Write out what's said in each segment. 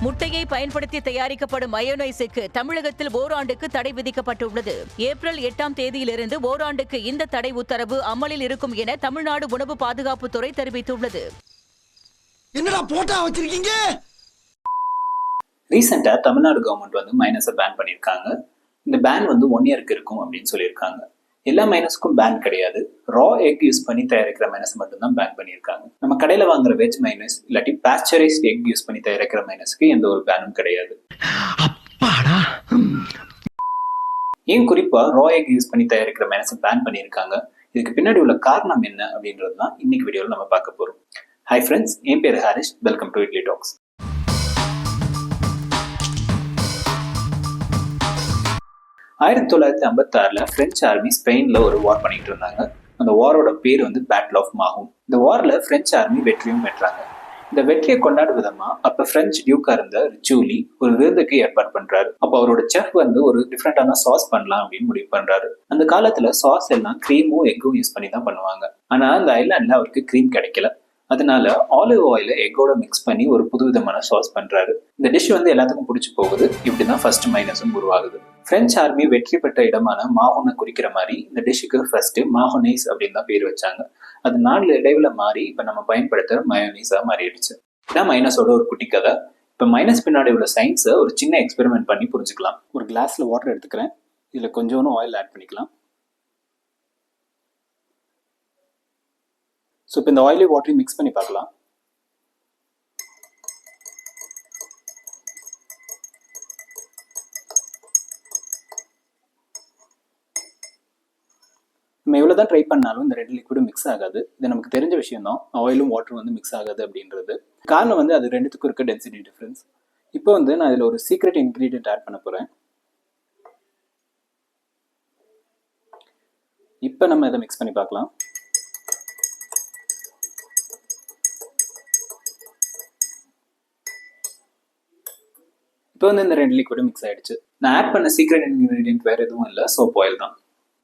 முட்டையை பயன்படுத்தி தயாரிக்கப்படும் மயோனைஸுக்கு தமிழகத்தில் ஓராண்டுக்கு தடை விதிக்கப்பட்டுள்ளது. ஏப்ரல் 8ஆம் தேதியிலிருந்து ஓராண்டுக்கு இந்த தடை உத்தரவு அமலில் இருக்கும் என தமிழ்நாடு உணவு பாதுகாப்புத்துறை தெரிவித்துள்ளது. என்னடா போட்டா வச்சிருக்கீங்க? ரீசெண்டா தமிழ்நாடு கவர்மெண்ட் வந்து மைனஸை பேன் பண்ணியிருக்காங்க. இந்த பேன் வந்து 1 இயருக்கு இருக்கும் அப்படின்னு சொல்லியிருக்காங்க. எல்லா மைனஸுக்கும் பேன் கிடையாது. ரா எக் யூஸ் பண்ணி தயாரிக்கிற மைனஸ் மட்டும் தான் பேன் பண்ணியிருக்காங்க. நம்ம கடையில வாங்குற வெஜ் மைனஸ் இல்லாட்டி பாஸ்டரைஸ்ட் எக் யூஸ் பண்ணி தயாரிக்கிற மைனஸ்க்கு எந்த ஒரு பேனும் கிடையாது. ஏன் குறிப்பா ரா எக் யூஸ் பண்ணி தயாரிக்கிற மைனஸை பேன் பண்ணியிருக்காங்க, இதுக்கு பின்னாடி உள்ள காரணம் என்ன அப்படின்றது தான் இன்னைக்கு வீடியோவில் நம்ம பார்க்க போறோம். ஹாய் ஃப்ரெண்ட்ஸ், என் பேர் Harish. Welcome to Idli Talks. 1956 French army ஸ்பெயின்ல ஒரு வார் பண்ணிட்டு இருந்தாங்க. அந்த வாரோட பேர் வந்து பேட்டில் ஆஃப் மாஹூம். இந்த வார்ல பிரெஞ்சு ஆர்மி வெற்றியும் பெற்றாங்க. இந்த வெற்றியை கொண்டாடும் விதமா அப்ப பிரெஞ்சு டியூக்கா இருந்த ரிச்சூலி ஒரு விருதுக்கு ஏற்பாடு பண்றாரு. அப்ப அவரோட செஃப் வந்து ஒரு டிஃப்ரெண்டான சாஸ் பண்ணலாம் அப்படின்னு முடிவு பண்றாரு. அந்த காலத்துல சாஸ் எல்லாம் கிரீமும் எக்கும் யூஸ் பண்ணி தான் பண்ணுவாங்க. ஆனா அந்த ஐலாண்ட்ல அவருக்கு கிரீம் கிடைக்கல. அதனால ஆலிவ் ஆயில எக்கோட மிக்ஸ் பண்ணி ஒரு புதுவிதமான சாஸ் பண்றாரு. இந்த டிஷ் வந்து எல்லாத்துக்கும் பிடிச்சி போகுது. இப்படிதான் ஃபர்ஸ்ட் மைனஸும் உருவாகுது. பிரெஞ்சு ஆர்மி வெற்றி பெற்ற இடமான மாஹோனை குறிக்கிற மாதிரி இந்த டிஷ்ஷுக்கு ஃபர்ஸ்ட் மாஹோனைஸ் அப்படின்னு தான் பேர் வச்சாங்க. அது நாள் இடைவுல மாறி இப்ப நம்ம பயன்படுத்துற மயோனைஸா மாறிடுச்சு. இதான் மைனஸோட ஒரு குட்டி கதை. இப்ப மைனஸ் பின்னாடி உள்ள சயின்ஸை ஒரு சின்ன எக்ஸ்பெரிமெண்ட் பண்ணி புரிஞ்சுக்கலாம். ஒரு கிளாஸ்ல வாட்டர் எடுத்துக்கிறேன். இதுல கொஞ்சோண்டு ஆயில் ஆட் பண்ணிக்கலாம். ஸோ இப்போ இந்த ஆயிலி வாட்டரையும் மிக்ஸ் பண்ணி பார்க்கலாம். நம்ம எவ்வளோ தான் ட்ரை பண்ணாலும் இந்த ரெண்டு லிக்விடும் மிக்ஸ் ஆகாது. இது நமக்கு தெரிஞ்ச விஷயம் தான், ஆயிலும் வாட்டரும் வந்து மிக்ஸ் ஆகாது அப்படின்றது. காரணம் வந்து அது ரெண்டுத்துக்கும் இருக்க டென்சிட்டி டிஃப்ரென்ஸ். இப்போ வந்து நான் இதில் ஒரு சீக்ரெட் இன்க்ரீடியன்ட் ஆட் பண்ண போகிறேன். இப்போ நம்ம இதை மிக்ஸ் பண்ணி பார்க்கலாம். இப்போ வந்து இந்த ரெண்டு லிக்விடும் மிக்ஸ் ஆயிடுச்சு. நான் ஆட் பண்ண சீக்ரெட் இன்கிரீடியன்ட் வேற எதுவும் இல்லை, சோப் ஆயில் தான்.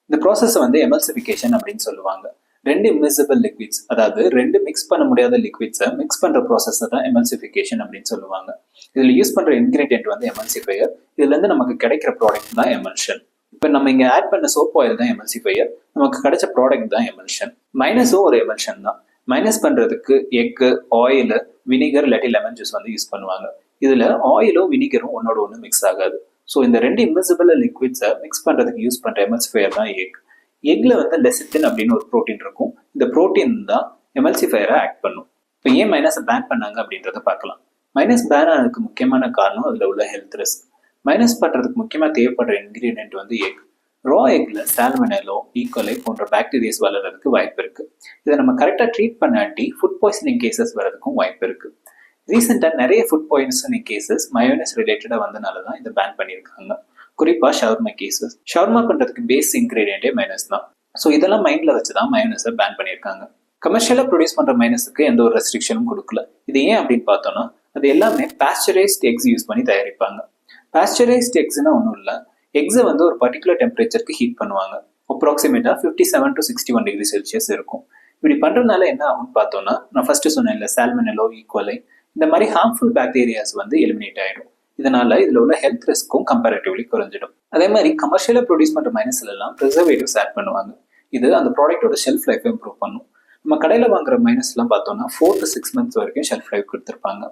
இந்த ப்ராசஸ் வந்து எமல்சிஃபிகேஷன் அப்படின்னு சொல்லுவாங்க. ரெண்டு இம்மிசிபிள் லிக்விட்ஸ், அதாவது ரெண்டு மிக்ஸ் பண்ண முடியாத லிக்விட்ஸை மிக்ஸ் பண்ற ப்ராசஸ் தான் எமல்சிஃபிகேஷன் அப்படின்னு சொல்லுவாங்க. இதுல யூஸ் பண்ற இன்கிரீடியன்ட் வந்து எமல்சிஃபையர். இதுல இருந்து நமக்கு கிடைக்கிற ப்ராடக்ட் தான் எமல்ஷன். இப்போ நம்ம இங்க ஆட் பண்ண சோப் ஆயில் தான் எமல்சிஃபையர். நமக்கு கிடைச்ச ப்ராடக்ட் தான் எமல்ஷன். மைனஸும் ஒரு எமல்ஷன் தான். மைனஸ் பண்றதுக்கு எக்கு, ஆயில், வினிகர் இல்லாட்டி லெமன் ஜூஸ் வந்து யூஸ் பண்ணுவாங்க. இதுல ஆயிலும் வினிகரும் ஒன்னோட ஒன்று மிக்ஸ் ஆகாது. ஸோ இந்த ரெண்டு இன்விசிபிள் லிக்விட்ஸை மிக்ஸ் பண்றதுக்கு யூஸ் பண்ற எமல்சிஃபையர் தான் எக். எக்ல வந்து லெசித்தின் அப்படின்னு ஒரு ப்ரோட்டீன் இருக்கும். இந்த ப்ரோட்டீன் தான் எமல்சிஃபையரை ஆக்ட் பண்ணும். இப்போ ஏன் மைனஸை பேன் பண்ணாங்க அப்படின்றத பார்க்கலாம். மைனஸ் பேன் ஆனதுக்கு முக்கியமான காரணம் அதுல உள்ள ஹெல்த் ரிஸ்க். மைனஸ் பண்றதுக்கு முக்கியமா தேவைப்படுற இன்கிரீடியன்ட் வந்து எக். ரா எக்ல சால்மனெல்லோ, ஈகோலை போன்ற பாக்டீரியாஸ் வளர்றதுக்கு வாய்ப்பு இருக்கு. இதை நம்ம கரெக்டா ட்ரீட் பண்ணாட்டி ஃபுட் பாய்சனிங் கேசஸ் வர்றதுக்கும் வாய்ப்பு இருக்கு. ரீசெண்டாக நிறைய ஃபுட் பாய்சனிங் கேசஸ் மயோனைஸ் ரிலேட்டடாக வந்தனால தான் இதை பேன் பண்ணியிருக்காங்க. குறிப்பாக ஷவர்மா கேசஸ். ஷவர்மா பண்ணுறதுக்கு பேஸ் இன்கிரீடியன்டே மைனஸ் தான். ஸோ இதெல்லாம் மைண்டில் வச்சு தான் மயோனைஸை பேன் பண்ணியிருக்காங்க. கமர்ஷியலாக ப்ரொடியூஸ் பண்ணுற மைனஸுக்கு எந்த ஒரு ரெஸ்ட்ரிக்ஷனும் கொடுக்கல. இது ஏன் அப்படின்னு பார்த்தோம்னா அது எல்லாமே பாஸ்டரைஸ்ட் எக்ஸ் யூஸ் பண்ணி தயாரிப்பாங்க. பாஸ்டரைஸ்ட் எக்ஸ்னா ஒன்றும் இல்லை, எக்ஸை வந்து ஒரு பர்டிகுலர் டெம்பரேச்சருக்கு ஹீட் பண்ணுவாங்க. அப்ராக்சிமேட்டாக 57 to 61 டிகிரி செல்சியஸ் இருக்கும். இப்படி பண்ணுறதுனால என்ன ஆகும்னு பார்த்தோம்னா, நான் ஃபர்ஸ்ட் சொன்னேன் இல்லை, சால்மனெல்லோ, ஈகோலை இந்த மாதிரி ஹார்ம்ஃபுல் பாக்டீரியாஸ் வந்து எலிமினேட் ஆயிடும். இதனால இதுல உள்ள ஹெல்த் ரிஸ்க்கும் கம்பேரிட்டிவ்லி குறைஞ்சிடும். அதே மாதிரி கமர்ஷியலா ப்ரொடியூஸ் பண்ற மைனஸ்ல எல்லாம் ப்ரிசர்வேட்டிவ்ஸ் ஆட் பண்ணுவாங்க. இது அந்த ப்ராடக்டோட ஷெல்ஃப் லைஃப் இம்ப்ரூவ் பண்ணும். நம்ம கடையில வாங்குற மைனஸ் எல்லாம் பார்த்தோம்னா 4 to 6 months வரைக்கும் ஷெல்ஃப் லைஃப் கொடுத்துருப்பாங்க.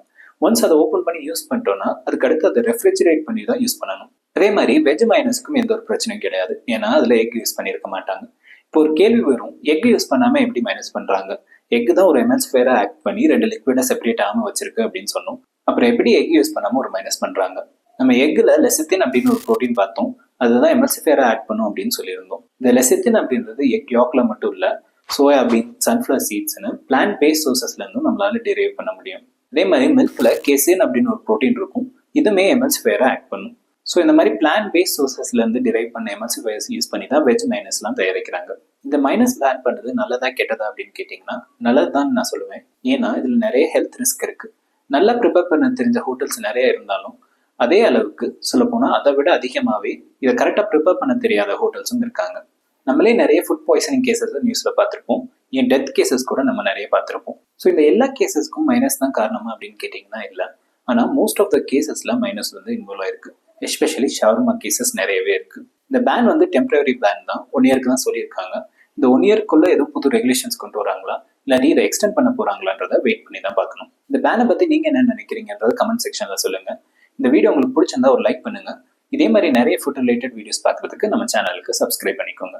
ஒன்ஸ் அதை ஓப்பன் பண்ணி யூஸ் பண்ணிட்டோம்னா அதுக்கு அடுத்து அதை ரெஃப்ரிஜரேட் பண்ணி தான் யூஸ் பண்ணணும். அதே மாதிரி வெஜ் மைனஸ்க்கும் எந்த ஒரு பிரச்சனையும் கிடையாது, ஏன்னா அதுல எக் யூஸ் பண்ணியிருக்க மாட்டாங்க. இப்போ ஒரு கேள்வி வரும், எக் யூஸ் பண்ணாம எப்படி மைனஸ் பண்றாங்க? எக் தான் ஒரு எமல்சிஃபையரா ஆக்ட் பண்ணி ரெண்டு லிக்விடை செப்பரேட் ஆகாம வச்சிருக்கு அப்படின்னு சொன்னோம். அப்புறம் எப்படி எக் யூஸ் பண்ணாம ஒரு மைனஸ் பண்றாங்க? நம்ம எக்ல லெசித்தின் அப்படின்னு ஒரு ப்ரோட்டீன் பார்த்தோம், அதுதான் எமல்சிஃபையரா ஆக்ட் பண்ணும் அப்படின்னு சொல்லியிருந்தோம். இந்த லெசித்தின் அப்படின்றது எக் யாக்ல மட்டும் இல்ல, சோயாபீன், சன்ஃபிளவர் சீட்ஸ்னு பிளான்ட் பேஸ்ட் சோர்சஸ்ல இருந்தும் நம்மளால டெரைவ் பண்ண முடியும். அதே மாதிரி மில்க்ல கேசின் அப்படின்னு ஒரு ப்ரோட்டீன் இருக்கும், இதுமே எமல்சிஃபையரா ஆக்ட் பண்ணும். ஸோ இந்த மாதிரி பிளான்ட் பேஸ்ட் சோர்சஸ்ல இருந்து டிரைவ் பண்ண எமல்சிஃபையர்ஸ் யூஸ் பண்ணி தான் வெஜ் மைனஸ்லாம் தயாரிக்கிறாங்க. இந்த மைனஸ் பேன் பண்ணுறது நல்லதா கெட்டதா அப்படின்னு கேட்டிங்கன்னா நல்லதுதான் நான் சொல்லுவேன். ஏன்னா இதில் நிறைய ஹெல்த் ரிஸ்க் இருக்கு. நல்லா ப்ரிப்பேர் பண்ண தெரிஞ்ச ஹோட்டல்ஸ் நிறைய இருந்தாலும் அதே அளவுக்கு சொல்லப்போனால் அதை விட அதிகமாகவே இதை கரெக்டாக ப்ரிப்பேர் பண்ண தெரியாத ஹோட்டல்ஸும் இருக்காங்க. நம்மளே நிறைய ஃபுட் பாய்சனிங் கேசஸ் நியூஸில் பார்த்துருப்போம், ஏன் டெத் கேசஸ் கூட நம்ம நிறைய பார்த்துருப்போம். ஸோ இந்த எல்லா கேசஸ்க்கும் மைனஸ் தான் காரணமா அப்படின்னு கேட்டிங்கன்னா இல்லை. ஆனால் மோஸ்ட் ஆஃப் த கேசஸ்ல மைனஸ் வந்து இன்வால்வ் ஆயிருக்கு. எஸ்பெஷலி ஷவர்மா கேசஸ் நிறையவே இருக்கு. இந்த பேன் வந்து டெம்பரரி பேன் தான், 1 இயருக்கு தான் சொல்லியிருக்காங்க. இந்த 1 இயர்க்குள்ள எதுவும் புது ரெகுலேஷன்ஸ் கொண்டு வராங்களா இல்லாட்டி இதை எக்ஸ்டெண்ட் பண்ண போறாங்களான்றத வெயிட் பண்ணி தான் பார்க்கணும். இந்த பேனை பத்தி நீங்க என்ன நினைக்கிறீங்கன்றத கமெண்ட் செக்ஷன்ல சொல்லுங்க. இந்த வீடியோ உங்களுக்கு பிடிச்சிருந்தா ஒரு லைக் பண்ணுங்க. இதே மாதிரி நிறைய ஃபுட் ரிலேட்டட் வீடியோஸ் பார்க்கறதுக்கு நம்ம சேனலுக்கு சப்ஸ்கிரைப் பண்ணிக்கோங்க.